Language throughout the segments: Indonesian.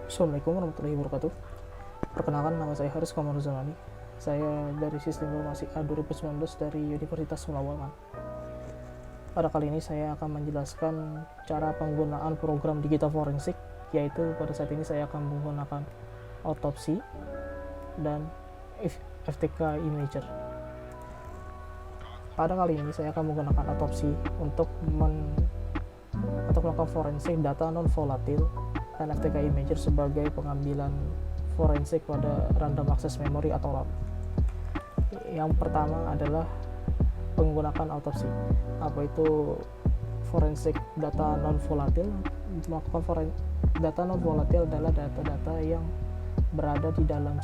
Assalamualaikum warahmatullahi wabarakatuh. Perkenalkan, nama saya Haris Komar Zamani. Saya dari Sistem Informasi A 2019 dari Universitas Mulawarman. Pada kali ini saya akan menjelaskan cara penggunaan program digital forensik, yaitu pada saat ini saya akan menggunakan autopsi dan FTK Imager. Pada kali ini saya akan menggunakan autopsi untuk melakukan forensik data non volatil dan FTK Imager sebagai pengambilan forensik pada random access memory atau RAM. Yang pertama adalah menggunakan autopsi. Apa itu forensik data non volatil? Data non volatil adalah data-data yang berada di dalam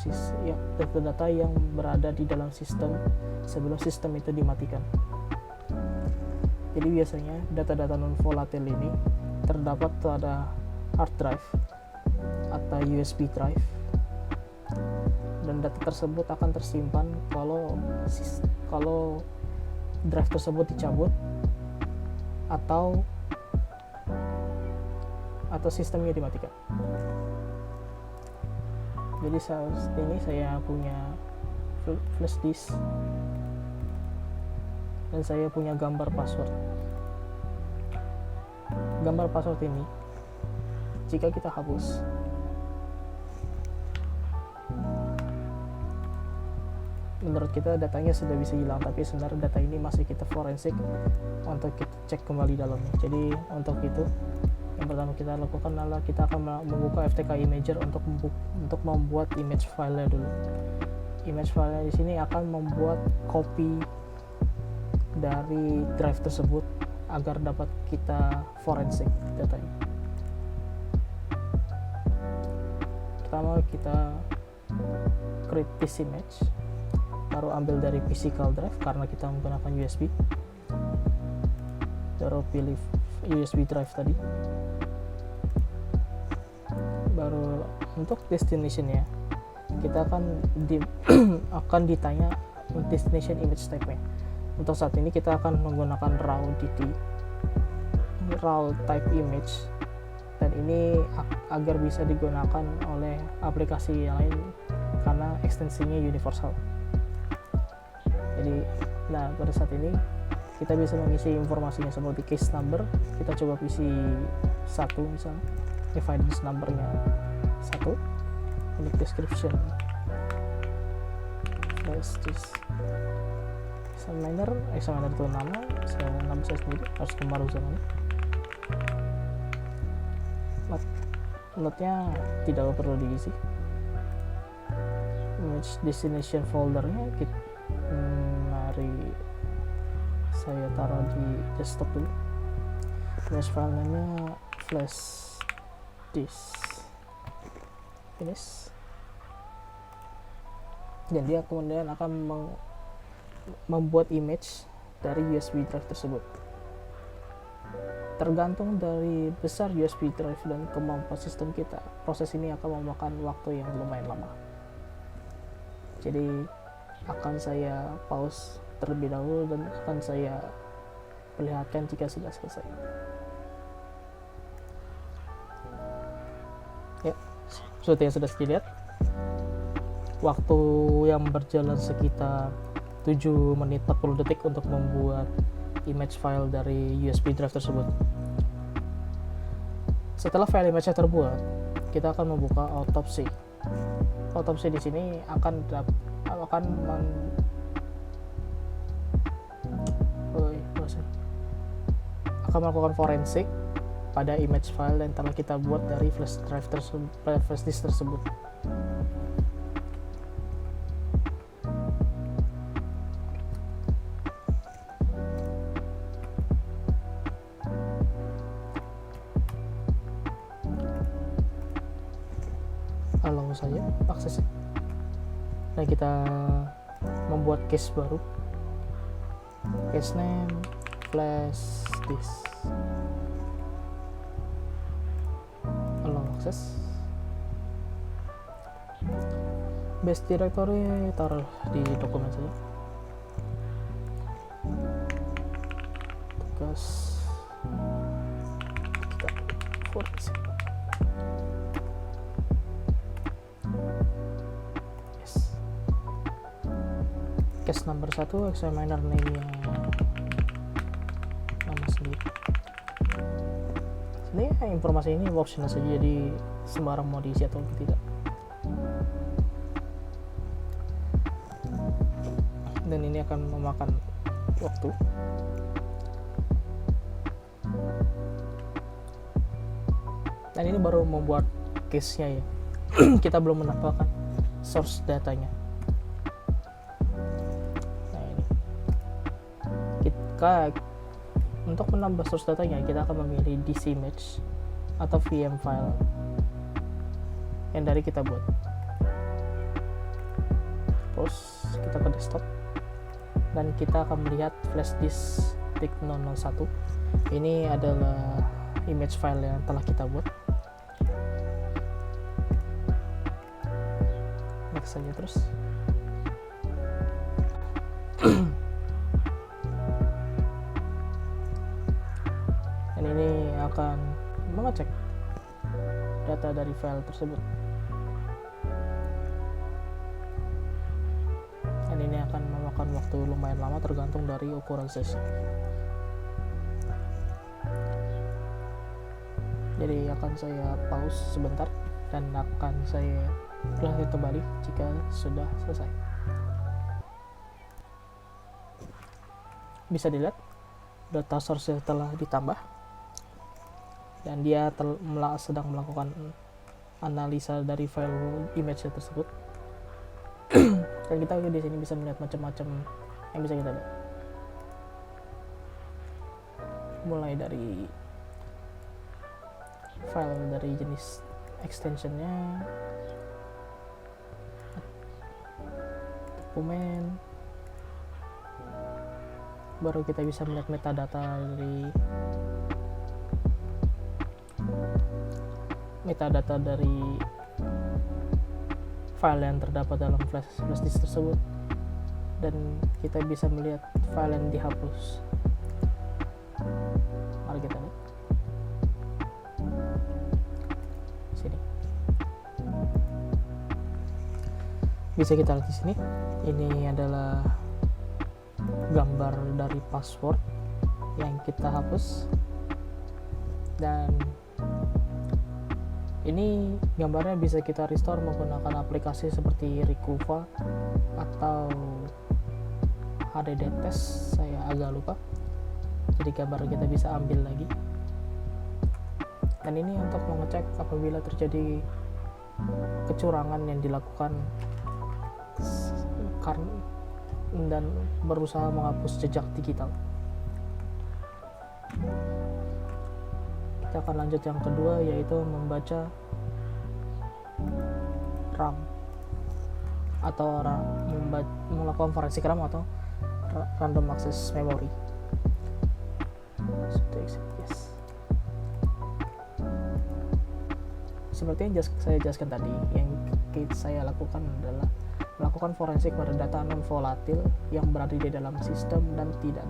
data-data yang berada di dalam sistem sebelum sistem itu dimatikan. Jadi biasanya data-data non volatil ini terdapat pada hard drive atau USB drive, dan data tersebut akan tersimpan kalau drive tersebut dicabut atau sistemnya dimatikan. Jadi saat ini saya punya flash disk dan saya punya gambar password. Gambar password ini jika kita hapus, menurut kita datanya sudah bisa hilang, tapi sebenarnya data ini masih kita forensik untuk kita cek kembali dalamnya. Jadi untuk itu yang pertama kita lakukan adalah kita akan membuka FTK Imager untuk membuat image file dulu. Image file di sini akan membuat copy dari drive tersebut agar dapat kita forensik datanya. Pertama kita create this image, baru ambil dari physical drive karena kita menggunakan USB, baru pilih USB drive tadi, baru untuk destination-nya kita akan ditanya destination image type-nya. Untuk saat ini kita akan menggunakan raw type image, dan ini agar bisa digunakan oleh aplikasi yang lain karena ekstensinya universal. Jadi pada saat ini kita bisa mengisi informasinya seperti case number. Kita coba isi 1 misalnya, evidence numbernya 1, untuk description examiner itu nama saya sendiri, harus kemaru zaman. Note-nya tidak perlu diisi. Image destination foldernya mari saya taruh di desktop dulu. Image filenya flash disk finish, dan dia kemudian akan membuat image dari USB drive tersebut. Tergantung dari besar USB drive dan kemampuan sistem kita, proses ini akan memakan waktu yang lumayan lama. Jadi akan saya pause terlebih dahulu dan akan saya perlihatkan jika sudah selesai. Ya, seperti yang sudah dilihat, waktu yang berjalan sekitar 7 menit 40 detik untuk membuat image file dari USB drive tersebut. Setelah file image terbuat, kita akan membuka autopsi. Autopsi di sini akan melakukan forensik pada image file yang telah kita buat dari flash disk tersebut. Allow saja aksesnya, dan kita membuat case baru, case name flash disk, allow akses. Base directory taruh di dokumen saja. Tugas kita forensik. case number 1 examiner name-nya nama sendiri. Sebenarnya informasi ini optional saja, jadi sembarang mau diisi atau tidak. Dan ini akan memakan waktu. Dan ini baru membuat case-nya ya. Kita belum menambahkan source datanya. Nah ini. Untuk menambah source datanya, kita akan memilih DC image atau VM file yang dari kita buat. Terus kita ke desktop dan kita akan melihat flash disk tick 001. Ini adalah image file yang telah kita buat. Next saja terus. Dan ini akan mengecek data dari file tersebut. Dan ini akan memakan waktu lumayan lama tergantung dari ukuran session. Jadi akan saya pause sebentar dan akan saya ulangi kembali jika sudah selesai. Bisa dilihat data source telah ditambah dan dia sedang melakukan analisa dari file image tersebut. Dan kita di sini bisa melihat macam-macam yang bisa kita lihat, mulai dari file dari jenis extensionnya, dokumen, baru kita bisa melihat metadata dari file yang terdapat dalam flash disk tersebut, dan kita bisa melihat file yang dihapus. Mari kita lihat sini. Bisa kita lihat di sini. Ini adalah gambar dari password yang kita hapus, dan ini gambarnya bisa kita restore menggunakan aplikasi seperti Recuva atau HDD Test, saya agak lupa. Jadi gambar kita bisa ambil lagi. Dan ini untuk mengecek apabila terjadi kecurangan yang dilakukan dan berusaha menghapus jejak digital. Kita akan lanjut yang kedua, yaitu membaca RAM atau melakukan forensik RAM atau random access memory. Yes. Seperti yang saya jelaskan tadi, yang saya lakukan adalah melakukan forensik pada data non volatil yang berada di dalam sistem dan tidak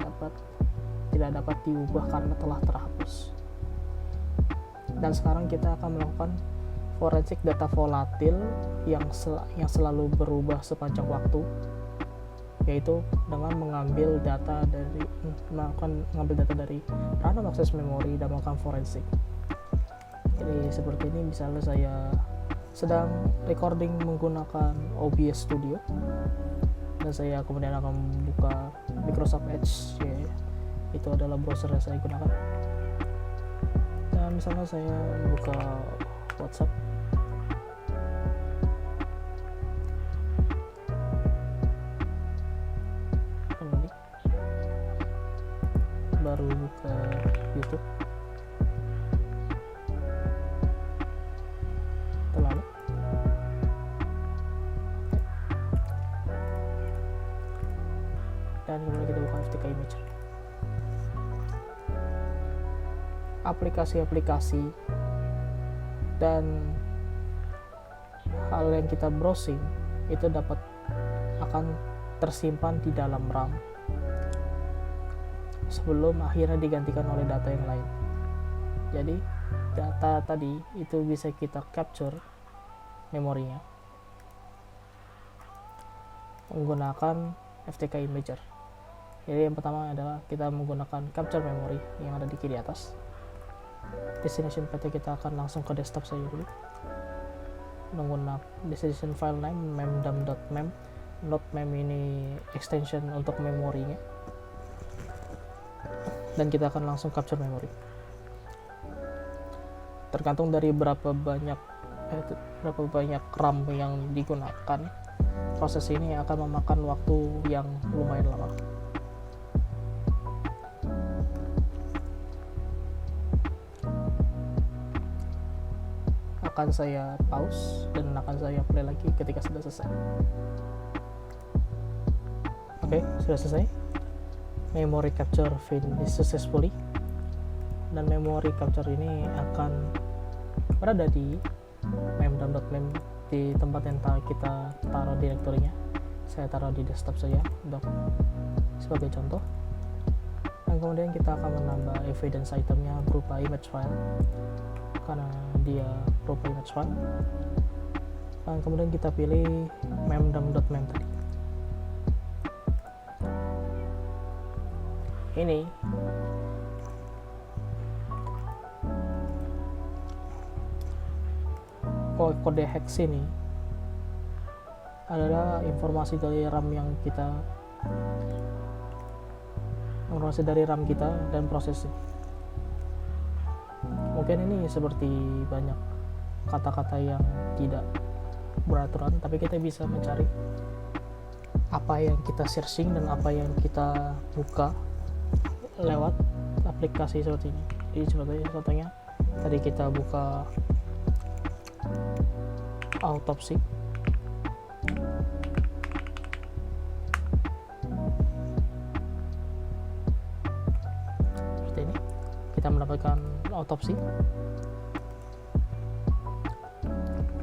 dapat diubah karena telah terhapus. Dan sekarang kita akan melakukan forensik data volatil yang selalu berubah sepanjang waktu, yaitu dengan mengambil data dari random access memory dan melakukan forensik. Jadi seperti ini, misalnya saya sedang recording menggunakan OBS Studio dan saya kemudian akan membuka Microsoft Edge, itu adalah browser yang saya gunakan. Dan misalnya saya buka WhatsApp, kemudian baru buka YouTube, lalu dan kemudian kita buka FTK Image. Aplikasi-aplikasi dan hal yang kita browsing itu akan tersimpan di dalam RAM sebelum akhirnya digantikan oleh data yang lain. Jadi data tadi itu bisa kita capture memorinya menggunakan FTK Imager. Jadi yang pertama adalah kita menggunakan capture memory yang ada di kiri atas. Destination path kita akan langsung ke desktop saja dulu. Menggunakan destination file name memdam.mem. .mem ini extension untuk memorinya. Dan kita akan langsung capture memory. Tergantung dari berapa banyak RAM yang digunakan, proses ini akan memakan waktu yang lumayan lama. Akan saya pause dan akan saya play lagi ketika sudah selesai. Oke, sudah selesai. Memory capture finished successfully, dan memory capture ini akan berada di memdam.mem di tempat yang kita taruh direktorinya. Saya taruh di desktop saja untuk sebagai contoh. Dan kemudian kita akan menambah evidence itemnya berupa image file karena dia berupa image file. Dan kemudian kita pilih memdam.mem tadi. Ini kode hex ini adalah informasi dari RAM kita dan prosesnya. Mungkin ini seperti banyak kata-kata yang tidak beraturan, tapi kita bisa mencari apa yang kita searching dan apa yang kita buka lewat aplikasi seperti ini. Jadi contohnya tadi kita buka autopsy, seperti ini kita mendapatkan autopsy.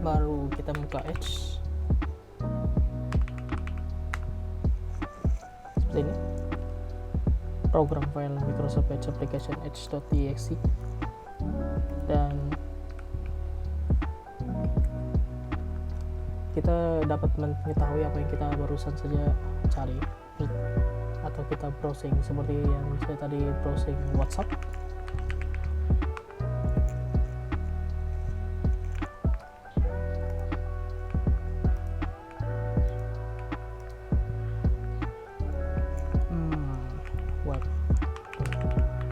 Baru kita buka Edge seperti ini, program file Microsoft Edge application edge.exe, dan kita dapat mengetahui apa yang kita barusan saja cari, atau kita browsing seperti yang saya tadi browsing WhatsApp.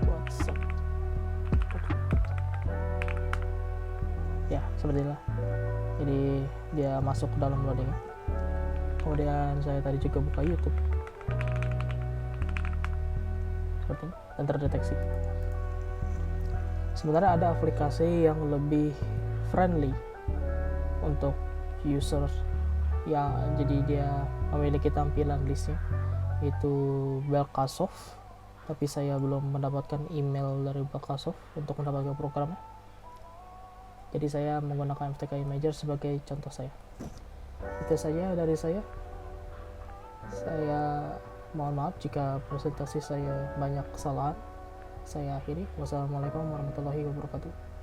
WhatsApp ya, seperti itulah. Jadi dia masuk ke dalam loading. Kemudian saya tadi juga buka YouTube seperti ini, dan terdeteksi. Sebenarnya ada aplikasi yang lebih friendly untuk user ya, jadi dia memiliki tampilan listnya, itu Belkasoft, tapi saya belum mendapatkan email dari Belkasoft untuk mendapatkan programnya. Jadi saya menggunakan FTK Imager sebagai contoh saya. Itu saja dari saya. Saya mohon maaf jika presentasi saya banyak kesalahan. Saya akhiri. Wassalamualaikum warahmatullahi wabarakatuh.